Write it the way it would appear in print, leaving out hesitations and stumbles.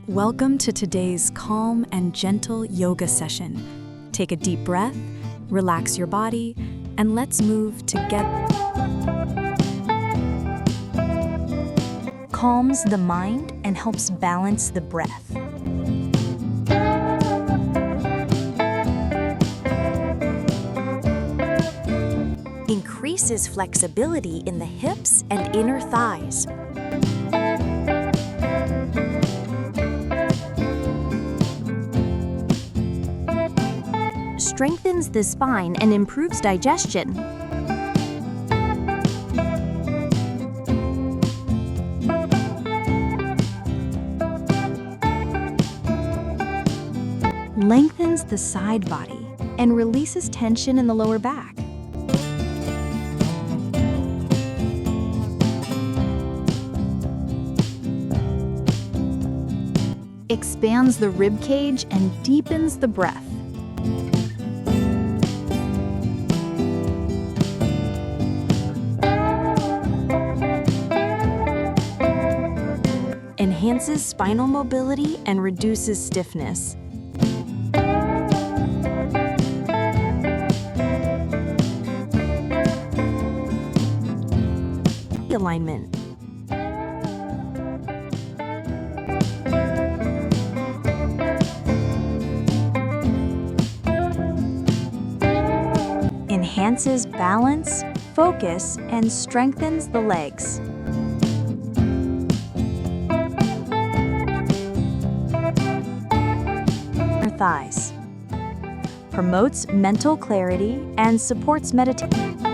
Welcome to today's calm and gentle yoga session. Take a deep breath, relax your body, and let's move together. Calms the mind and helps balance the breath. Increases flexibility in the hips and inner thighs. Strengthens the spine and improves digestion. Lengthens the side body and releases tension in the lower back. Expands the rib cage and deepens the breath. Enhances spinal mobility and reduces stiffness. Alignment. Enhances balance, focus, and strengthens the legs. Thighs. Promotes mental clarity and supports meditation.